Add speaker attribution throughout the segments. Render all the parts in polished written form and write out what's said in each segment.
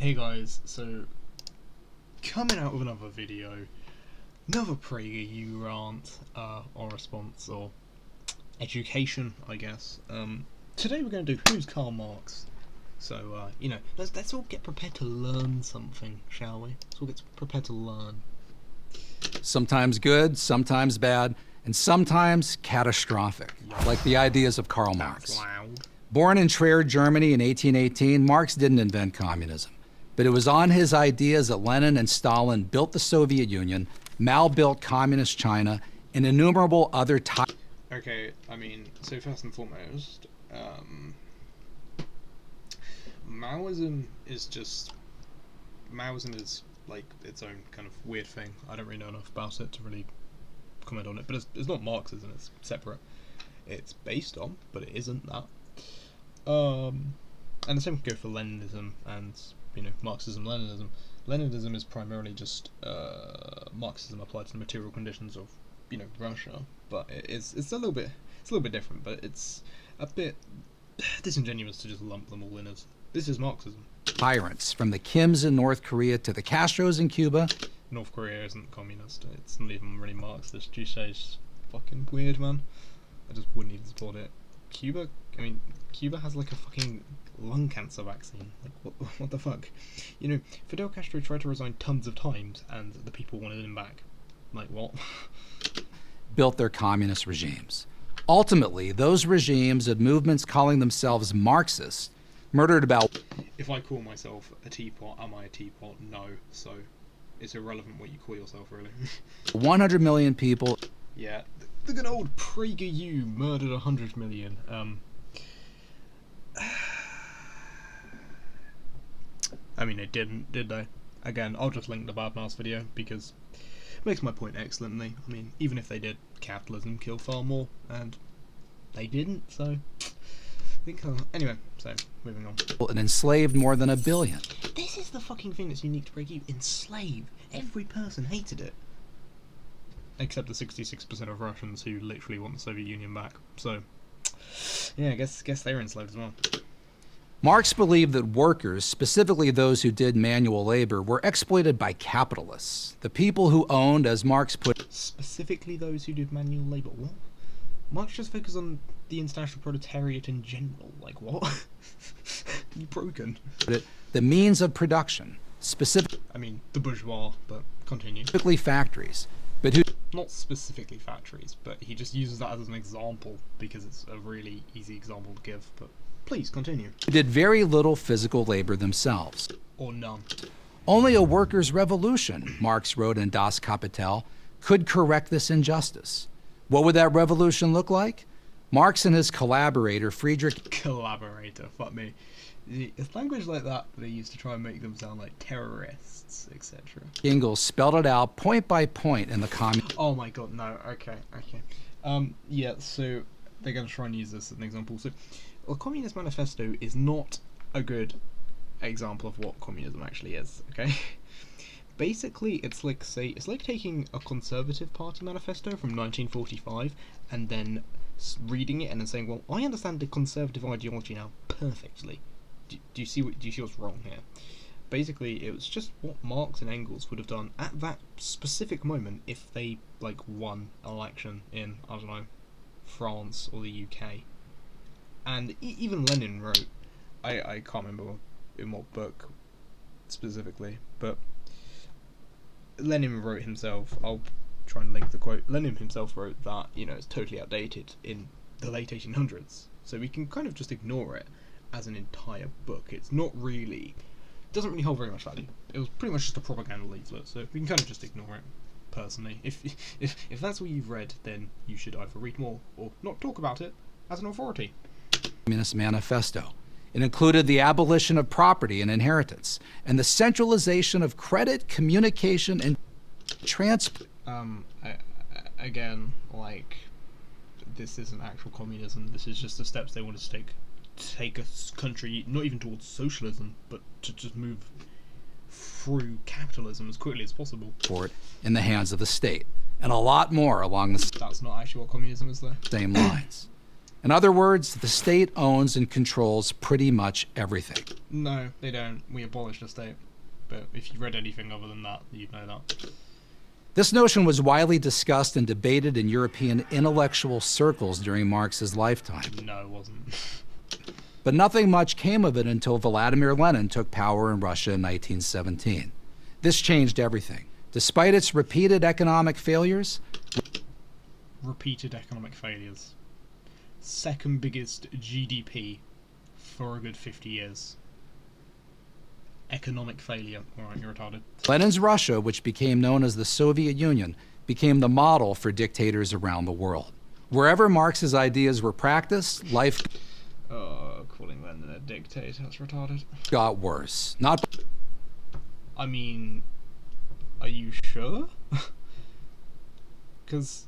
Speaker 1: Hey guys, so coming out with another video, another prager rant, or response, or education, I guess. Today we're going to do Who's Karl Marx? So, let's all get prepared to learn something, shall we? Let's all get prepared to learn.
Speaker 2: Sometimes good, sometimes bad, and sometimes catastrophic, like the ideas of Karl Marx.
Speaker 1: Loud.
Speaker 2: Born in Trier, Germany in 1818, Marx didn't invent communism. But it was on his ideas that Lenin and Stalin built the Soviet Union, Mao built communist China, and innumerable other types.
Speaker 1: Okay, I mean, so first and foremost, Maoism is like its own kind of weird thing. I don't really know enough about it to really comment on it, but it's not Marxism, it's separate. It's based on, but it isn't that. And the same can go for Leninism and, Marxism, Leninism. Leninism is primarily just Marxism applied to the material conditions of, Russia, but it's a little bit different, but it's a bit disingenuous to just lump them all in as this is Marxism.
Speaker 2: Tyrants, from the Kims in North Korea to the Castros in Cuba.
Speaker 1: North Korea isn't communist. It's not even really Marxist. Juche's fucking weird, man. I just wouldn't even support it. Cuba has like a fucking lung cancer vaccine. Like, what the fuck? Fidel Castro tried to resign tons of times, and the people wanted him back. Like, what?
Speaker 2: Built their communist regimes. Ultimately, those regimes and movements calling themselves Marxist murdered about...
Speaker 1: If I call myself a teapot, am I a teapot? No. So, it's irrelevant what you call yourself, really.
Speaker 2: 100 million people.
Speaker 1: Yeah, the good old PragerU murdered 100 million. I mean, it didn't, did they? Again, I'll just link the Bad Mouse video because it makes my point excellently. I mean, even if they did, capitalism killed far more, and they didn't, so... Anyway, so, moving on.
Speaker 2: And enslaved more than 1 billion.
Speaker 1: This is the fucking thing that's unique to PragerU. Enslave. Every person hated it. Except the 66% of Russians who literally want the Soviet Union back. So, yeah, I guess they were enslaved as well.
Speaker 2: Marx believed that workers, specifically those who did manual labor, were exploited by capitalists. The people who owned, as Marx put...
Speaker 1: Specifically those who did manual labor? What? Marx just focused on the international proletariat in general. Like, what? You broken.
Speaker 2: The means of production,
Speaker 1: I mean, the bourgeois, but continue.
Speaker 2: Specifically factories, but who...
Speaker 1: Not specifically factories, but he just uses that as an example because it's a really easy example to give, but please continue.
Speaker 2: Did very little physical labor themselves.
Speaker 1: Or none.
Speaker 2: Only a workers' revolution, Marx wrote in Das Kapital, could correct this injustice. What would that revolution look like? Marx and his collaborator, Friedrich...
Speaker 1: Collaborator, fuck me. It's language like that they used to try and make them sound like terrorists, etc.
Speaker 2: Engels spelled it out point by point in the comment.
Speaker 1: Oh my god, no, okay. Yeah, so they're going to try and use this as an example. So, the Communist Manifesto is not a good example of what communism actually is, okay? Basically, it's like taking a Conservative Party manifesto from 1945 and then reading it and then saying, well, I understand the conservative ideology now perfectly. Do you see what's wrong here? Basically, it was just what Marx and Engels would have done at that specific moment if they won an election in, I don't know, France or the UK. And even Lenin wrote, I can't remember in what book specifically, but Lenin wrote himself, I'll try and link the quote, Lenin himself wrote that, it's totally outdated in the late 1800s. So we can kind of just ignore it as an entire book. It's not really, it doesn't really hold very much value. It was pretty much just a propaganda leaflet, so we can kind of just ignore it, personally. If that's what you've read, then you should either read more or not talk about it as an authority.
Speaker 2: Communist Manifesto. It included the abolition of property and inheritance, and the centralization of credit, communication, and transport.
Speaker 1: Again, this isn't actual communism. This is just the steps they wanted to take a country, not even towards socialism, but to just move through capitalism as quickly as possible.
Speaker 2: In the hands of the state, and a lot more along the...
Speaker 1: That's not actually what communism is, though.
Speaker 2: Same lines. In other words, the state owns and controls pretty much everything.
Speaker 1: No, they don't. We abolished the state. But if you read anything other than that, you'd know that.
Speaker 2: This notion was widely discussed and debated in European intellectual circles during Marx's lifetime.
Speaker 1: No, it wasn't.
Speaker 2: But nothing much came of it until Vladimir Lenin took power in Russia in 1917. This changed everything. Despite its repeated economic failures,
Speaker 1: Second biggest GDP for a good 50 years. Economic failure. Alright, you're retarded.
Speaker 2: Lenin's Russia, which became known as the Soviet Union, became the model for dictators around the world. Wherever Marx's ideas were practiced, life
Speaker 1: Calling Lenin a dictator, that's retarded.
Speaker 2: got worse.
Speaker 1: I mean, are you sure? Because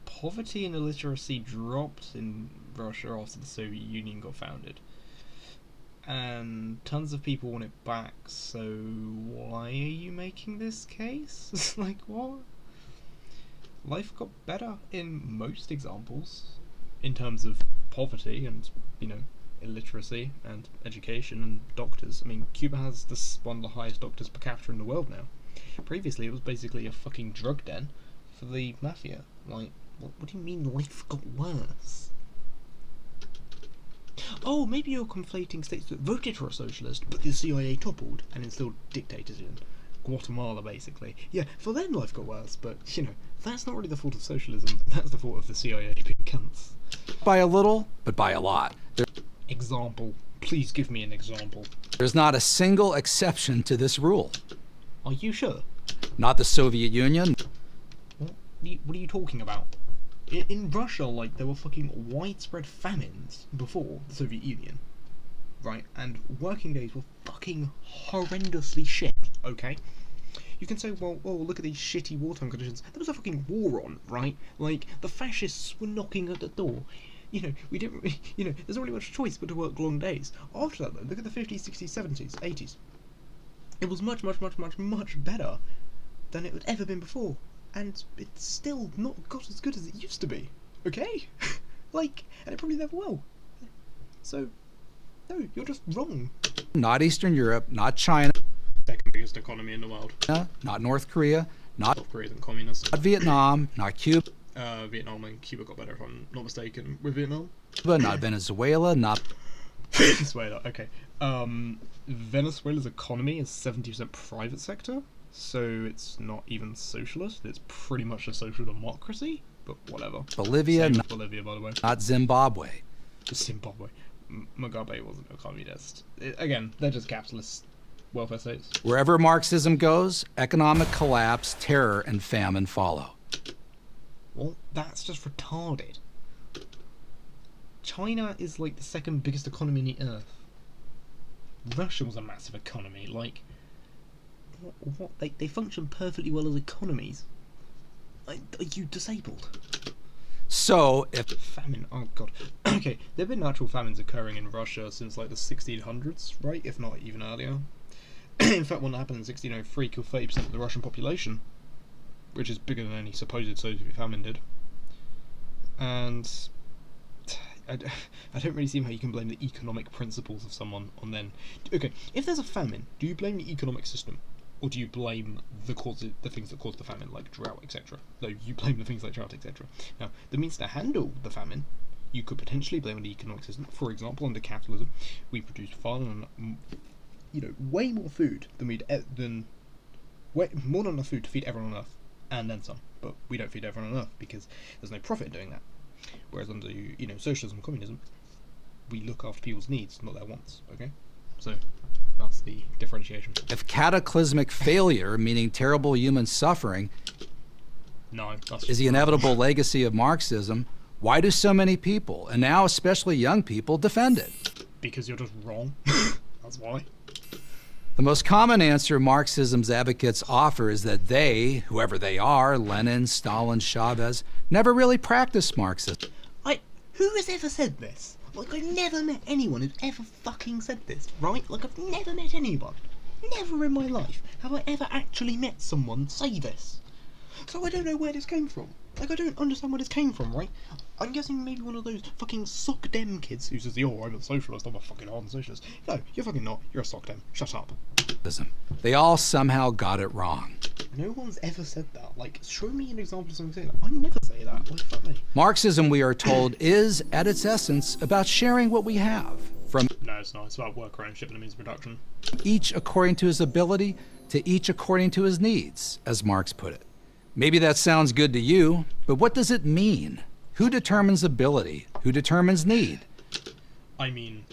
Speaker 1: poverty and illiteracy dropped in Russia after the Soviet Union got founded. And tons of people want it back, so why are you making this case? Like, what? Life got better in most examples, in terms of poverty and, illiteracy and education and doctors. I mean, Cuba has one of the highest doctors per capita in the world now. Previously, it was basically a fucking drug den for the mafia. Like, what do you mean life got worse? Oh, maybe you're conflating states that voted for a socialist, but the CIA toppled and instilled dictators in. Guatemala, basically. Yeah, for them life got worse, but, that's not really the fault of socialism. That's the fault of the CIA being cunts.
Speaker 2: by a little, but by a lot.
Speaker 1: Example. Please give me an example.
Speaker 2: There's not a single exception to this rule.
Speaker 1: Are you sure?
Speaker 2: Not the Soviet Union.
Speaker 1: What are you talking about? In Russia, there were fucking widespread famines before the Soviet Union. Right? And working days were fucking horrendously shit, okay? You can say, well, look at these shitty wartime conditions. There was a fucking war on, right? The fascists were knocking at the door. We didn't, there's not really much choice but to work long days. After that, though, look at the 50s, 60s, 70s, 80s. It was much, much, much, much, much better than it had ever been before. And it's still not got as good as it used to be, okay? And it probably never will. So, no, you're just wrong.
Speaker 2: Not Eastern Europe, not China.
Speaker 1: Second biggest economy in the world.
Speaker 2: Not North Korea, not
Speaker 1: South Korea isn't communist.
Speaker 2: Not Vietnam, not Cuba.
Speaker 1: Vietnam and Cuba got better, if I'm not mistaken, with Vietnam.
Speaker 2: Not Venezuela, not
Speaker 1: Venezuela, okay. Venezuela's economy is 70% private sector, so it's not even socialist. It's pretty much a social democracy, but whatever.
Speaker 2: Bolivia, not
Speaker 1: Bolivia, by the way.
Speaker 2: Not Zimbabwe.
Speaker 1: Zimbabwe. Mugabe wasn't a communist. Again, they're just capitalist welfare states.
Speaker 2: Wherever Marxism goes, economic collapse, terror, and famine follow.
Speaker 1: Well, that's just retarded. China is the second biggest economy on the earth. Russia was a massive economy. What? They function perfectly well as economies. Are you disabled?
Speaker 2: So, if
Speaker 1: famine, oh god. Okay, there have been natural famines occurring in Russia since the 1600s, right? If not even earlier. In fact, one that happened in 1603 killed 30% of the Russian population, which is bigger than any supposed Soviet famine did. And I don't really see how you can blame the economic principles of someone on then. Okay, if there's a famine, do you blame the economic system? Or do you blame the things that cause the famine, like drought, etc.? No, you blame the things like drought, etc. Now, the means to handle the famine, you could potentially blame the economic system. For example, under capitalism, we produce far way more food than more than enough food to feed everyone on Earth, and then some. But we don't feed everyone on Earth because there's no profit in doing that. Whereas under socialism and communism, we look after people's needs, not their wants. Okay, so that's the differentiation.
Speaker 2: If cataclysmic failure, meaning terrible human suffering, is the inevitable legacy of Marxism, why do so many people, and now especially young people, defend it?
Speaker 1: Because you're just wrong. That's why.
Speaker 2: The most common answer Marxism's advocates offer is that they, whoever they are, Lenin, Stalin, Chavez, never really practiced Marxism.
Speaker 1: Who has ever said this? I've never met anyone who's ever fucking said this, right? I've never met anyone. Never in my life have I ever actually met someone say this. So I don't know where this came from. Like, I don't understand where this came from, right? I'm guessing maybe one of those fucking sock dem kids who says, yo, I'm a socialist, I'm a fucking ardent socialist. No, you're fucking not. You're a sock dem. Shut up.
Speaker 2: They all somehow got it wrong.
Speaker 1: No one's ever said that. Like, show me an example of someone saying that. I never say that. Like, fuck me.
Speaker 2: Marxism, we are told, is, at its essence, about sharing what we have, from
Speaker 1: No, it's not. It's about worker ownership and the means of production.
Speaker 2: each according to his ability to each according to his needs, as Marx put it. Maybe that sounds good to you, but what does it mean? Who determines ability? Who determines need?
Speaker 1: I mean,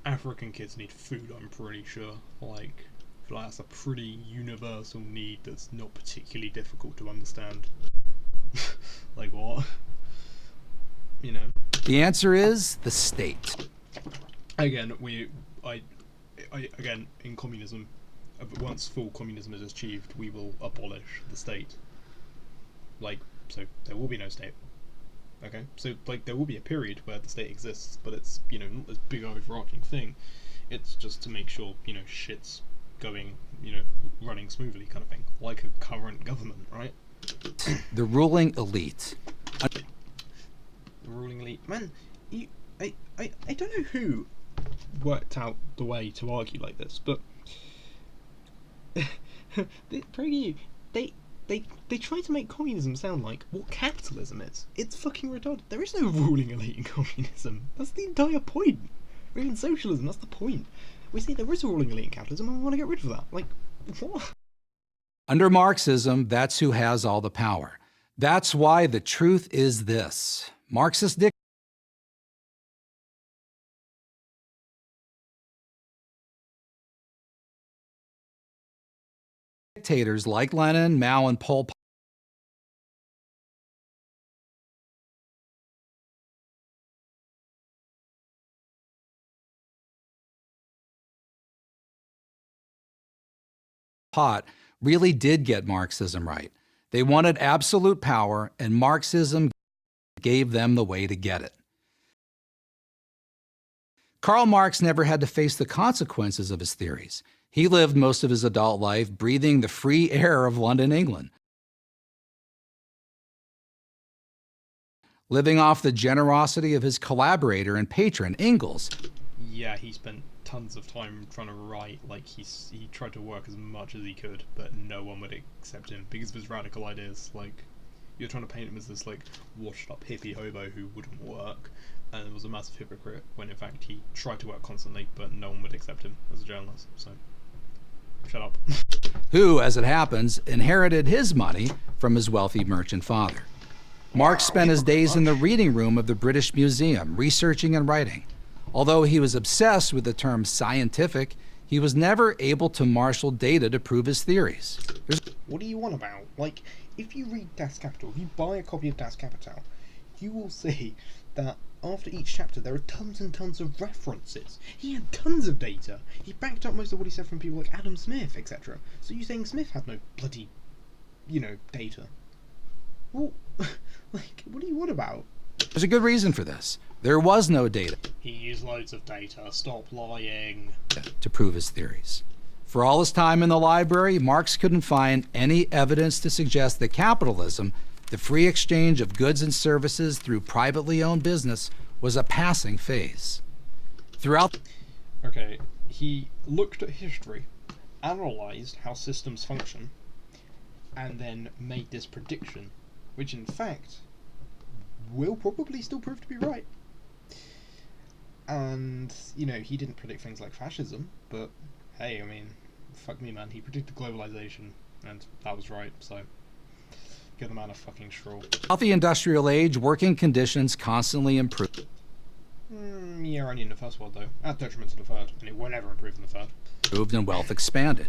Speaker 1: African kids need food, I'm pretty sure. Like, I feel like that's a pretty universal need that's not particularly difficult to understand. Like, what? You know.
Speaker 2: The answer is the state.
Speaker 1: Again, again, in communism, once full communism is achieved, we will abolish the state. Like, so there will be no state. Okay? So, like, there will be a period where the state exists, but it's, you know, not this big overarching thing. It's just to make sure, you know, shit's going, you know, running smoothly kind of thing. Like a current government, right?
Speaker 2: The ruling elite.
Speaker 1: The ruling elite. Man, I don't know who worked out the way to argue like this, but they try to make communism sound like what capitalism is. It's fucking retarded. There is no ruling elite in communism. That's the entire point. Or even socialism, that's the point. We say there is a ruling elite in capitalism and we want to get rid of that. Like, what?
Speaker 2: Under Marxism, that's who has all the power. That's why the truth is this. Marxist dictators like Lenin, Mao, and Pol Pot really did get Marxism right. They wanted absolute power, and Marxism gave them the way to get it. Karl Marx never had to face the consequences of his theories. He lived most of his adult life breathing the free air of London, England, living off the generosity of his collaborator and patron, Engels.
Speaker 1: Yeah, he spent tons of time trying to write. Like, he tried to work as much as he could, but no one would accept him because of his radical ideas. Like, you're trying to paint him as this, like, washed up hippie hobo who wouldn't work and was a massive hypocrite, when in fact he tried to work constantly, but no one would accept him as a journalist. So, shut up.
Speaker 2: Who, as it happens, inherited his money from his wealthy merchant father. Marx spent his days in the reading room of the British Museum, researching and writing. Although he was obsessed with the term scientific, he was never able to marshal data to prove his theories.
Speaker 1: What do you want about? Like, if you read Das Kapital, if you buy a copy of Das Kapital, you will see that after each chapter there are tons and tons of references. He had tons of data. He backed up most of what he said from people like Adam Smith, etc. So you're saying Smith had no bloody, you know, data? Well, like, what do you want about?
Speaker 2: There's a good reason for this. There was no data.
Speaker 1: He used loads of data. Stop lying.
Speaker 2: To prove his theories. For all his time in the library, Marx couldn't find any evidence to suggest that capitalism, the free exchange of goods and services through privately owned business, was a passing phase. Throughout...
Speaker 1: Okay, he looked at history, analysed how systems function, and then made this prediction, which in fact will probably still prove to be right. And, you know, he didn't predict things like fascism, but hey, I mean, fuck me, man, he predicted globalization, and that was right, so give the man a fucking straw.
Speaker 2: Throughout the industrial age, working conditions constantly improved.
Speaker 1: Yeah, only in the first world, though, at detriment to the third, and it will never improve in the third.
Speaker 2: Improved and wealth expanded.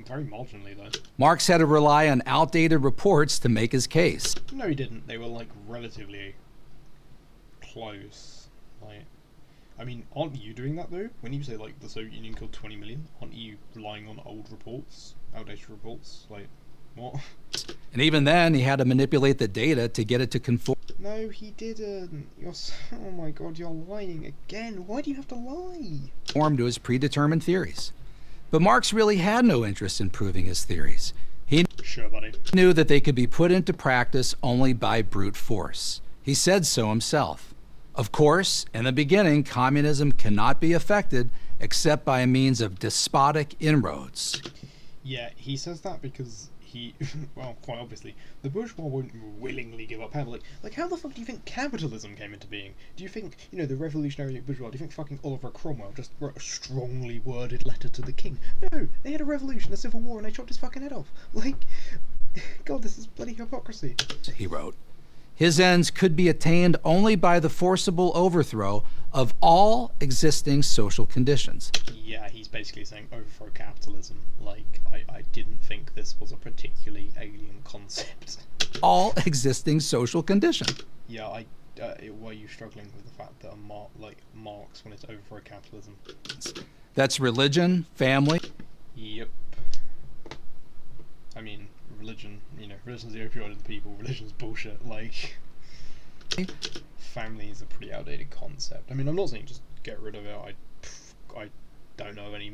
Speaker 1: Very marginally, though.
Speaker 2: Marx had to rely on outdated reports to make his case.
Speaker 1: No, he didn't. They were, like, relatively close. Like, I mean, aren't you doing that, though? When you say, like, the Soviet Union killed 20 million, aren't you relying on old reports? Outdated reports? Like, what?
Speaker 2: And even then, he had to manipulate the data to get it to conform.
Speaker 1: No, he didn't. Oh my god, you're lying again. Why do you have to lie?
Speaker 2: Conform to his predetermined theories. But Marx really had no interest in proving his theories. He
Speaker 1: sure, buddy.
Speaker 2: Knew that they could be put into practice only by brute force. He said so himself. Of course, in the beginning, communism cannot be effected except by means of despotic inroads.
Speaker 1: Yeah, he says that because he, well, quite obviously, the bourgeois won't willingly give up power. Like, how the fuck do you think capitalism came into being? Do you think, you know, the revolutionary bourgeois, do you think fucking Oliver Cromwell just wrote a strongly worded letter to the king? No, they had a revolution, a civil war, and they chopped his fucking head off. Like, God, this is bloody hypocrisy.
Speaker 2: He wrote, his ends could be attained only by the forcible overthrow of all existing social conditions.
Speaker 1: Yeah, he's basically saying overthrow capitalism. Like, I didn't think this was a particularly alien concept.
Speaker 2: All existing social conditions.
Speaker 1: Yeah, why are you struggling with the fact that Marx wanted to overthrow capitalism?
Speaker 2: That's religion, family.
Speaker 1: Yep. I mean, religion, you know, religion's the opioid of the people, religion's bullshit, like... Family is a pretty outdated concept. I mean, I'm not saying just get rid of it, I don't know of any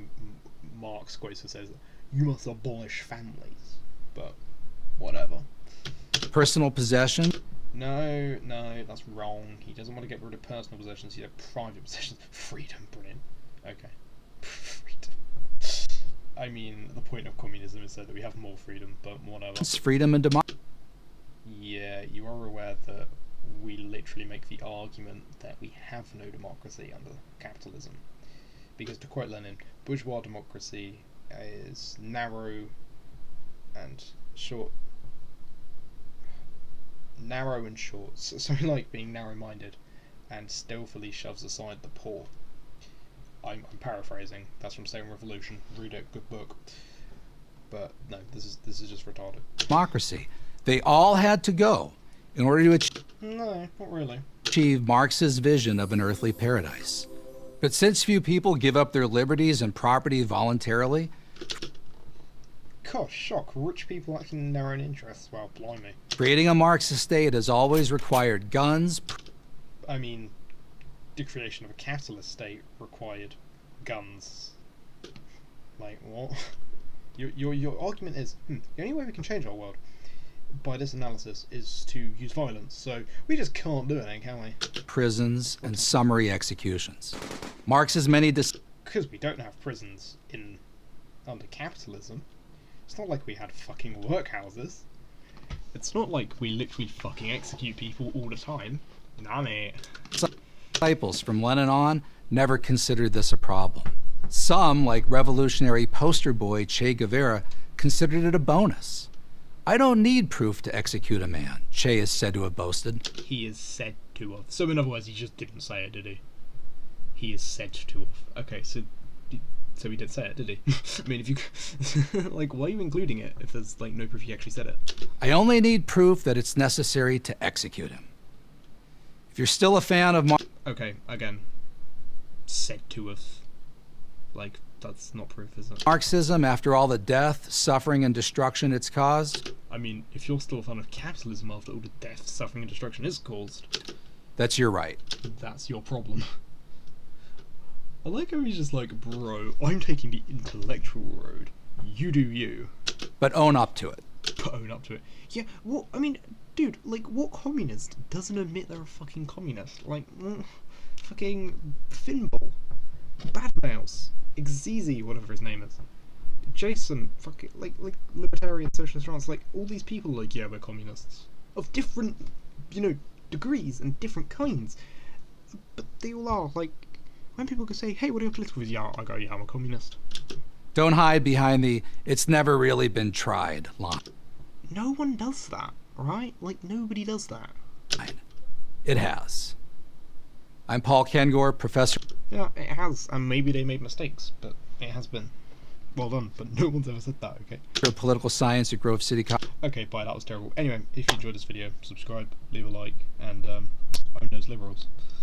Speaker 1: Marx quotes that says, you must abolish families, but whatever.
Speaker 2: Personal possession.
Speaker 1: No, that's wrong. He doesn't want to get rid of personal possessions, he said private possessions. Freedom, brilliant. Okay. Freedom. I mean, the point of communism is so that we have more freedom, but whatever.
Speaker 2: It's freedom and democracy.
Speaker 1: Yeah, you are aware that we literally make the argument that we have no democracy under capitalism. Because to quote Lenin, bourgeois democracy is narrow and short. So like being narrow-minded and stealthily shoves aside the poor. I'm paraphrasing. That's from Second Revolution. Read it, good book. But no, this is just retarded.
Speaker 2: Democracy. They all had to go in order to
Speaker 1: No, not really.
Speaker 2: achieve Marx's vision of an earthly paradise. But since few people give up their liberties and property voluntarily,
Speaker 1: Gosh, shock. Rich people acting in their own interests. Well, blimey.
Speaker 2: creating a Marxist state has always required guns.
Speaker 1: I mean, the creation of a capitalist state required guns. Like, what? Your argument is, the only way we can change our world by this analysis is to use violence, so we just can't do it, can we?
Speaker 2: Prisons and summary executions. Marx's many
Speaker 1: Because we don't have prisons under capitalism. It's not like we had fucking workhouses. It's not like we literally fucking execute people all the time. Nah, mate.
Speaker 2: disciples from Lenin on never considered this a problem. Some, like revolutionary poster boy Che Guevara, considered it a bonus. I don't need proof to execute a man, Che is said to have boasted.
Speaker 1: He is said to have. So in other words, he just didn't say it, did he? He is said to have. Okay, so he did say it, did he? I mean, if you... like, why are you including it if there's, like, no proof he actually said it?
Speaker 2: I only need proof that it's necessary to execute him. If you're still a fan of
Speaker 1: Okay, again. Said to have. Like, that's not proof, is it?
Speaker 2: Marxism, after all the death, suffering, and destruction it's caused,
Speaker 1: I mean, if you're still a fan of capitalism after all the death, suffering, and destruction it's caused,
Speaker 2: that's your right.
Speaker 1: that's your problem. I like how he's just like, bro, I'm taking the intellectual road. You do you.
Speaker 2: But own up to it.
Speaker 1: But own up to it. Yeah, well, I mean, dude, like, what communist doesn't admit they're a fucking communist? Like, fucking Finball, Badmouse, Exizi, whatever his name is, Jason, fucking, like Libertarian Socialist France, like, all these people are like, yeah, we're communists. Of different, you know, degrees and different kinds. But they all are, like, when people can say, hey, what are your political views? Yeah, I go, yeah, I'm a communist.
Speaker 2: Don't hide behind the "it's never really been tried" line.
Speaker 1: No one does that, right? Like, nobody does that.
Speaker 2: It has. I'm Paul Kengor, professor.
Speaker 1: Yeah, it has, and maybe they made mistakes, but it has been. Well done, but no one's ever said that, okay?
Speaker 2: Of political science at Grove City College.
Speaker 1: Okay, bye, that was terrible. Anyway, if you enjoyed this video, subscribe, leave a like, and own those liberals.